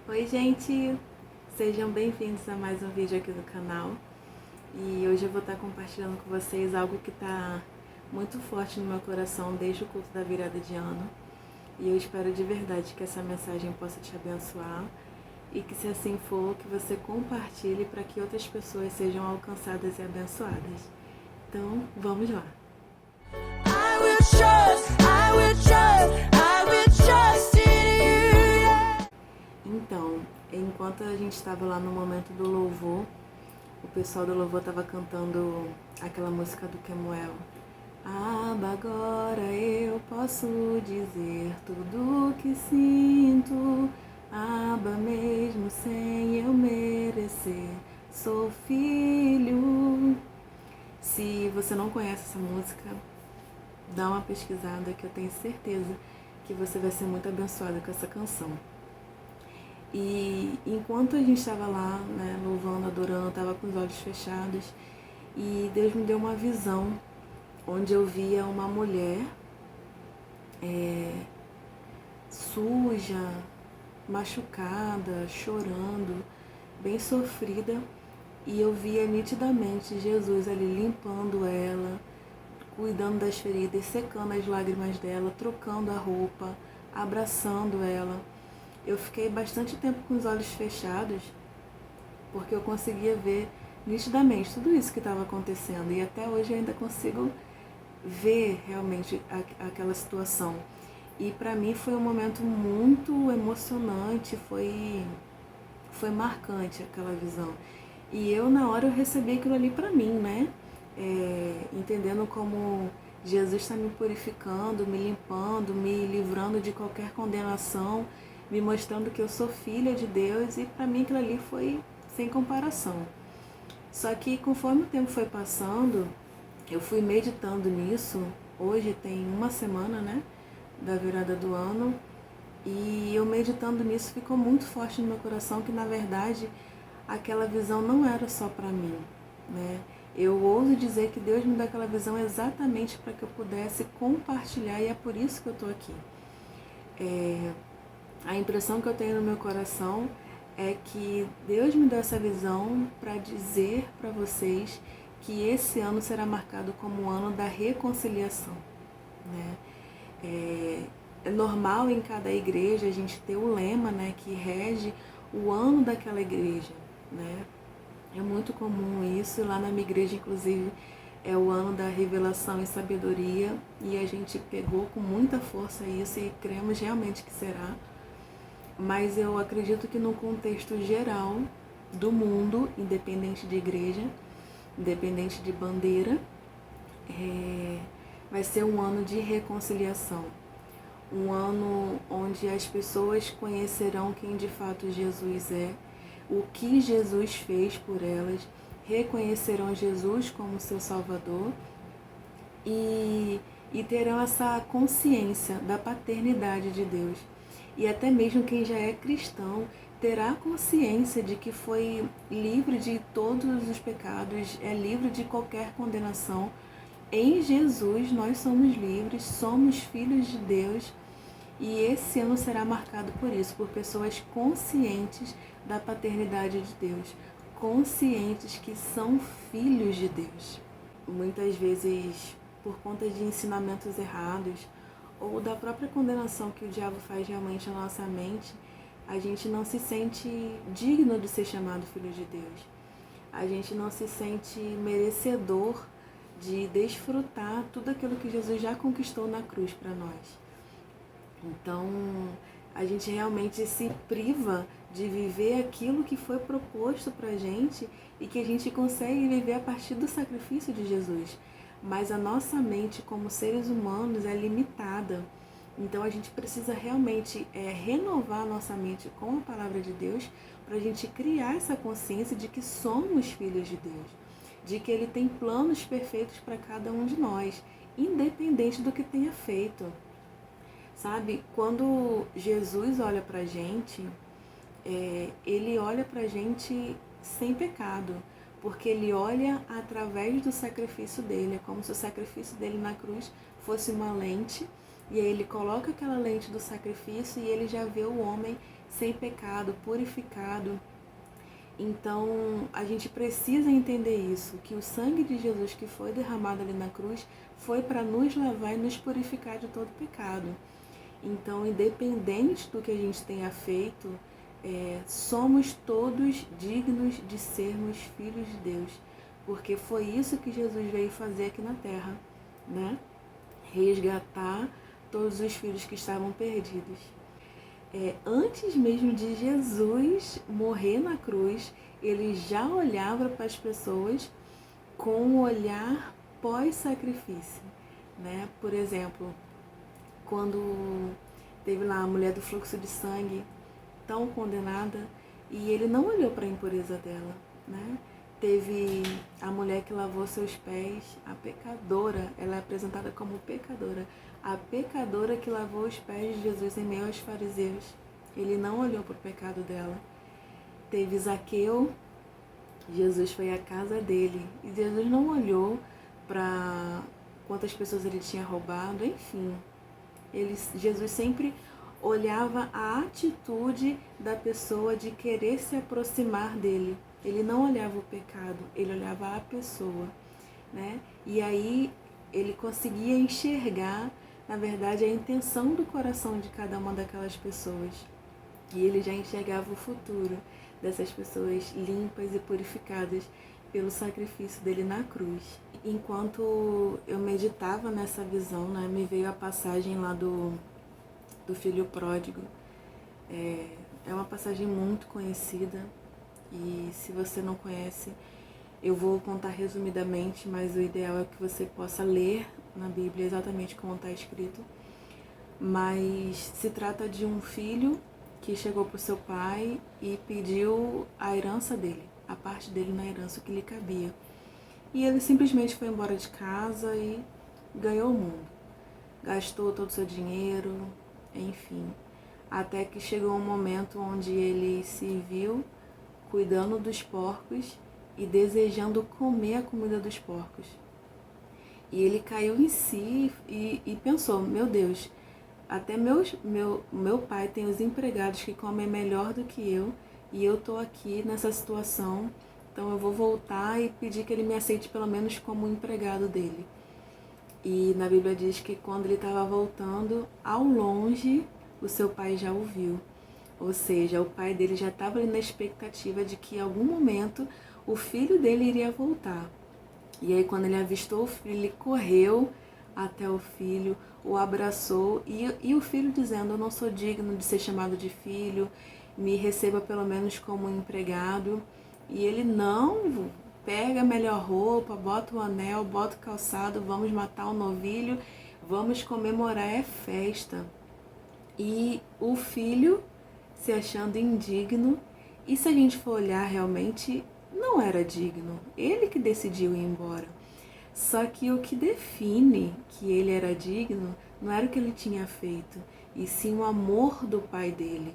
Oi gente, sejam bem-vindos a mais um vídeo aqui do canal. E hoje eu vou estar compartilhando com vocês algo que está muito forte no meu coração desde o culto da virada de ano. E eu espero de verdade que essa mensagem possa te abençoar e que, se assim for, que você compartilhe para que outras pessoas sejam alcançadas e abençoadas. Então, vamos lá! I will trust, I will trust, I will trust in you. Yeah. Então, enquanto a gente estava lá no momento do louvor, o pessoal do louvor estava cantando aquela música do Kemuel. Aba, agora eu posso dizer tudo o que sinto. Aba, mesmo sem eu merecer, sou filho. Se você não conhece essa música, dá uma pesquisada que eu tenho certeza que você vai ser muito abençoada com essa canção. E enquanto a gente estava lá, né, louvando, adorando, estava com os olhos fechados, e Deus me deu uma visão onde eu via uma mulher suja, machucada, chorando, bem sofrida, e eu via nitidamente Jesus ali limpando ela, cuidando das feridas, secando as lágrimas dela, trocando a roupa, abraçando ela. Eu fiquei bastante tempo com os olhos fechados, porque eu conseguia ver nitidamente tudo isso que estava acontecendo. E até hoje eu ainda consigo ver realmente aquela situação. E para mim foi um momento muito emocionante, foi marcante aquela visão. E eu, na hora, eu recebi aquilo ali para mim, né? Entendendo como Jesus está me purificando, me limpando, me livrando de qualquer condenação, me mostrando que eu sou filha de Deus, e para mim aquilo ali foi sem comparação. Só que conforme o tempo foi passando, eu fui meditando nisso. Hoje tem uma semana, né, da virada do ano, e eu meditando nisso ficou muito forte no meu coração que, na verdade, aquela visão não era só para mim, né? Eu ouso dizer que Deus me deu aquela visão exatamente para que eu pudesse compartilhar, e é por isso que eu estou aqui. A impressão que eu tenho no meu coração é que Deus me deu essa visão para dizer para vocês que esse ano será marcado como o ano da reconciliação, né? É normal em cada igreja a gente ter o lema, né, que rege o ano daquela igreja, né? É muito comum isso. Lá na minha igreja, inclusive, é o ano da revelação e sabedoria, e a gente pegou com muita força isso e cremos realmente que será. Mas eu acredito que no contexto geral do mundo, independente de igreja, independente de bandeira, vai ser um ano de reconciliação. Um ano onde as pessoas conhecerão quem de fato Jesus é, o que Jesus fez por elas, reconhecerão Jesus como seu Salvador e terão essa consciência da paternidade de Deus. E até mesmo quem já é cristão terá consciência de que foi livre de todos os pecados, é livre de qualquer condenação. Em Jesus nós somos livres, somos filhos de Deus, e esse ano será marcado por isso, por pessoas conscientes da paternidade de Deus, conscientes que são filhos de Deus. Muitas vezes, por conta de ensinamentos errados ou da própria condenação que o diabo faz realmente na nossa mente, a gente não se sente digno de ser chamado filho de Deus. A gente não se sente merecedor de desfrutar tudo aquilo que Jesus já conquistou na cruz para nós. Então, a gente realmente se priva de viver aquilo que foi proposto pra gente e que a gente consegue viver a partir do sacrifício de Jesus. Mas a nossa mente, como seres humanos, é limitada. Então a gente precisa realmente renovar a nossa mente com a palavra de Deus para a gente criar essa consciência de que somos filhos de Deus, de que Ele tem planos perfeitos para cada um de nós, independente do que tenha feito. Sabe, quando Jesus olha pra gente, Ele olha pra gente sem pecado, porque Ele olha através do sacrifício dele. É como se o sacrifício dele na cruz fosse uma lente, e aí Ele coloca aquela lente do sacrifício e Ele já vê o homem sem pecado, purificado. Então, a gente precisa entender isso, que o sangue de Jesus que foi derramado ali na cruz foi para nos lavar e nos purificar de todo pecado. Então, independente do que a gente tenha feito, somos todos dignos de sermos filhos de Deus, porque foi isso que Jesus veio fazer aqui na Terra, né? Resgatar todos os filhos que estavam perdidos. Antes mesmo de Jesus morrer na cruz, ele já olhava para as pessoas com um olhar pós-sacrifício, né? Por exemplo, quando teve lá a mulher do fluxo de sangue tão condenada, e ele não olhou para a impureza dela, né? Teve a mulher que lavou seus pés, a pecadora, ela é apresentada como pecadora, a pecadora que lavou os pés de Jesus em meio aos fariseus. Ele não olhou para o pecado dela. Teve Zaqueu, Jesus foi à casa dele, e Jesus não olhou para quantas pessoas ele tinha roubado, enfim. Jesus sempre olhava a atitude da pessoa de querer se aproximar dele. Ele não olhava o pecado, ele olhava a pessoa, né? E aí ele conseguia enxergar, na verdade, a intenção do coração de cada uma daquelas pessoas. E ele já enxergava o futuro dessas pessoas limpas e purificadas pelo sacrifício dele na cruz. Enquanto eu meditava nessa visão, né, me veio a passagem lá do filho pródigo. É uma passagem muito conhecida, e se você não conhece, eu vou contar resumidamente, mas o ideal é que você possa ler na Bíblia exatamente como está escrito. Mas se trata de um filho que chegou para o seu pai e pediu a herança dele, a parte dele na herança, o que lhe cabia. E ele simplesmente foi embora de casa e ganhou o mundo. Gastou todo o seu dinheiro, enfim. Até que chegou um momento onde ele se viu cuidando dos porcos e desejando comer a comida dos porcos. E ele caiu em si e pensou, meu Deus, até meu pai tem os empregados que comem melhor do que eu, e eu estou aqui nessa situação, então eu vou voltar e pedir que ele me aceite pelo menos como empregado dele. E na Bíblia diz que quando ele estava voltando, ao longe, o seu pai já o viu. Ou seja, o pai dele já estava ali na expectativa de que em algum momento o filho dele iria voltar. E aí quando ele avistou o filho, ele correu até o filho, o abraçou, e o filho dizendo, eu não sou digno de ser chamado de filho, me receba pelo menos como empregado. E ele não, pega a melhor roupa, bota o anel, bota o calçado, vamos matar o novilho, vamos comemorar, é festa. E o filho se achando indigno, e se a gente for olhar realmente, não era digno, ele que decidiu ir embora. Só que o que define que ele era digno não era o que ele tinha feito, e sim o amor do pai dele.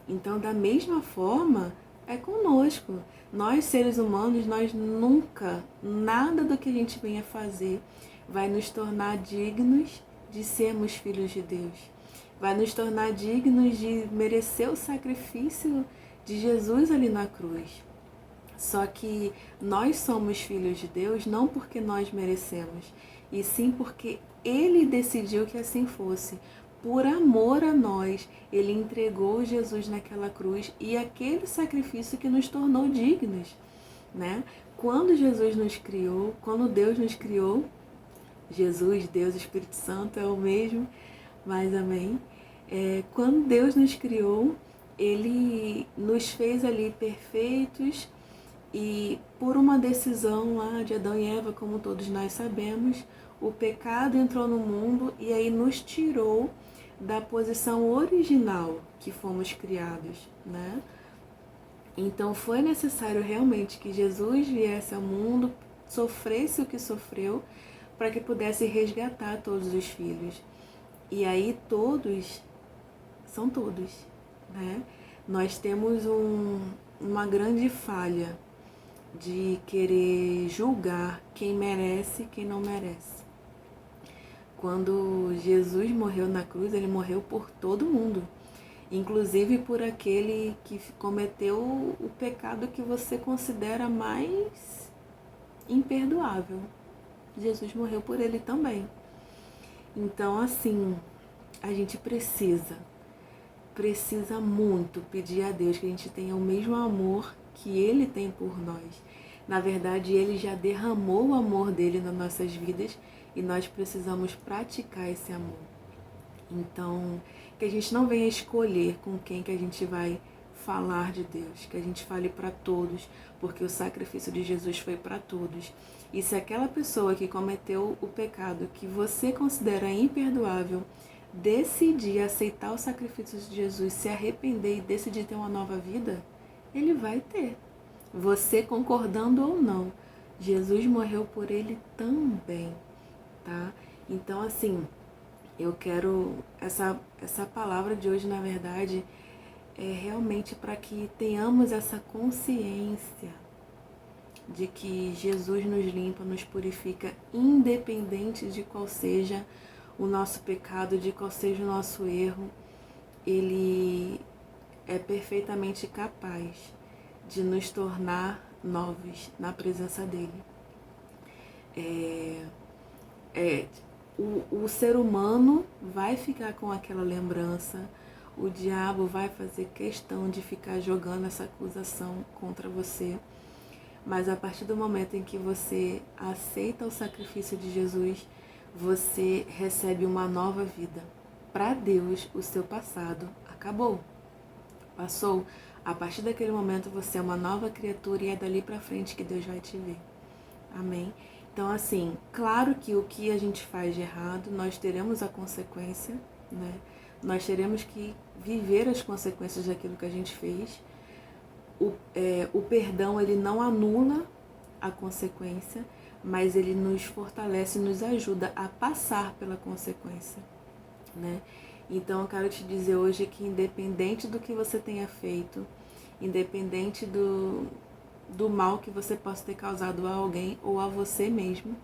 Então, da mesma forma, é conosco. Nós, seres humanos, nós nunca, nada do que a gente venha fazer vai nos tornar dignos de sermos filhos de Deus. Vai nos tornar dignos de merecer o sacrifício de Jesus ali na cruz. Só que nós somos filhos de Deus não porque nós merecemos, e sim porque Ele decidiu que assim fosse. Por amor a nós, Ele entregou Jesus naquela cruz, e aquele sacrifício que nos tornou dignos, né? Quando Jesus nos criou, quando Deus nos criou, Jesus, Deus, Espírito Santo é o mesmo, mas amém. Quando Deus nos criou, Ele nos fez ali perfeitos, e por uma decisão lá de Adão e Eva, como todos nós sabemos, o pecado entrou no mundo e aí nos tirou da posição original que fomos criados, né? Então foi necessário realmente que Jesus viesse ao mundo, sofresse o que sofreu, para que pudesse resgatar todos os filhos. E aí todos, são todos, né? Nós temos uma grande falha de querer julgar quem merece e quem não merece. Quando Jesus morreu na cruz, Ele morreu por todo mundo. inclusive por aquele que cometeu o pecado que você considera mais imperdoável. Jesus morreu por ele também. Então, assim, a gente precisa muito pedir a Deus que a gente tenha o mesmo amor que Ele tem por nós. Na verdade, Ele já derramou o amor dele nas nossas vidas e nós precisamos praticar esse amor. Então, que a gente não venha escolher com quem que a gente vai falar de Deus, que a gente fale para todos, porque o sacrifício de Jesus foi para todos. E se aquela pessoa que cometeu o pecado que você considera imperdoável decidir aceitar o sacrifício de Jesus, se arrepender e decidir ter uma nova vida, ele vai ter. Você concordando ou não, Jesus morreu por ele também, tá? Então, assim, eu quero... Essa palavra de hoje, na verdade, é realmente para que tenhamos essa consciência de que Jesus nos limpa, nos purifica, independente de qual seja o nosso pecado, de qual seja o nosso erro. Ele é perfeitamente capaz de nos tornar novos na presença dele. O ser humano vai ficar com aquela lembrança, o diabo vai fazer questão de ficar jogando essa acusação contra você, mas a partir do momento em que você aceita o sacrifício de Jesus, você recebe uma nova vida. Para Deus, o seu passado acabou, passou. A partir daquele momento você é uma nova criatura e é dali para frente que Deus vai te ver. Amém? Então, assim, claro que o que a gente faz de errado, nós teremos a consequência, né? Nós teremos que viver as consequências daquilo que a gente fez. O perdão, ele não anula a consequência, mas ele nos fortalece e nos ajuda a passar pela consequência, né? Então, eu quero te dizer hoje que independente do que você tenha feito, independente do mal que você possa ter causado a alguém ou a você mesmo,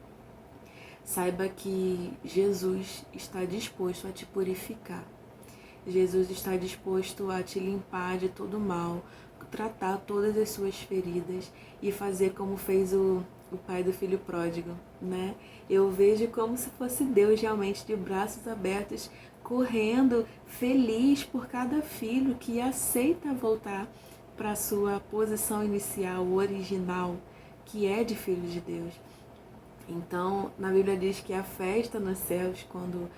saiba que Jesus está disposto a te purificar. Jesus está disposto a te limpar de todo mal, tratar todas as suas feridas e fazer como fez o pai do filho pródigo, né? Eu vejo como se fosse Deus realmente de braços abertos, correndo, feliz por cada filho que aceita voltar para a sua posição inicial, original, que é de filho de Deus. Então, na Bíblia diz que a festa nos céus, quando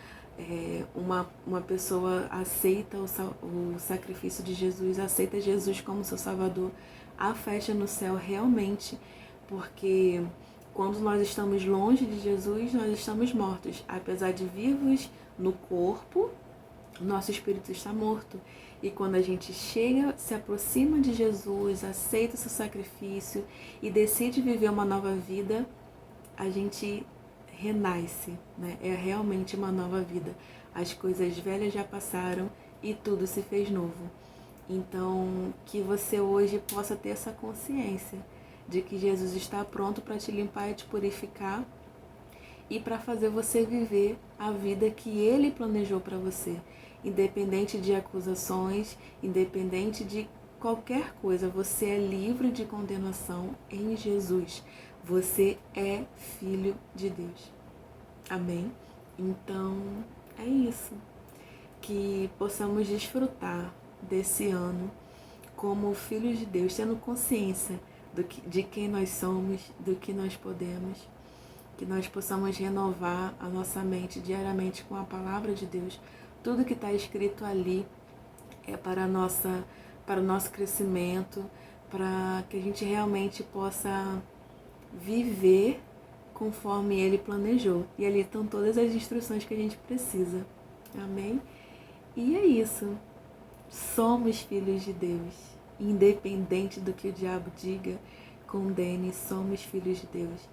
uma pessoa aceita o sacrifício de Jesus, aceita Jesus como seu Salvador, a festa no céu realmente, porque quando nós estamos longe de Jesus, nós estamos mortos. Apesar de vivos no corpo, nosso espírito está morto. E quando a gente chega, se aproxima de Jesus, aceita o seu sacrifício e decide viver uma nova vida, a gente renasce, né? É realmente uma nova vida. As coisas velhas já passaram e tudo se fez novo. Então, que você hoje possa ter essa consciência de que Jesus está pronto para te limpar e te purificar e para fazer você viver a vida que Ele planejou para você. Independente de acusações, independente de qualquer coisa, você é livre de condenação em Jesus. Você é filho de Deus. Amém? Então, é isso. Que possamos desfrutar desse ano como filhos de Deus, tendo consciência de quem nós somos, do que nós podemos. Que nós possamos renovar a nossa mente diariamente com a palavra de Deus. Tudo que está escrito ali é para o nosso crescimento, para que a gente realmente possa viver conforme Ele planejou. E ali estão todas as instruções que a gente precisa. Amém? E é isso. Somos filhos de Deus. Independente do que o diabo diga, condene, somos filhos de Deus.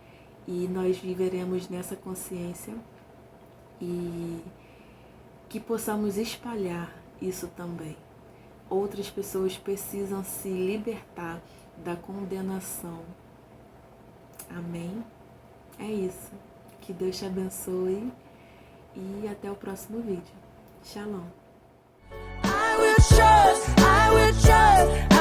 E nós viveremos nessa consciência e que possamos espalhar isso também. Outras pessoas precisam se libertar da condenação. Amém? É isso. Que Deus te abençoe e até o próximo vídeo. Shalom. I will trust, I will trust,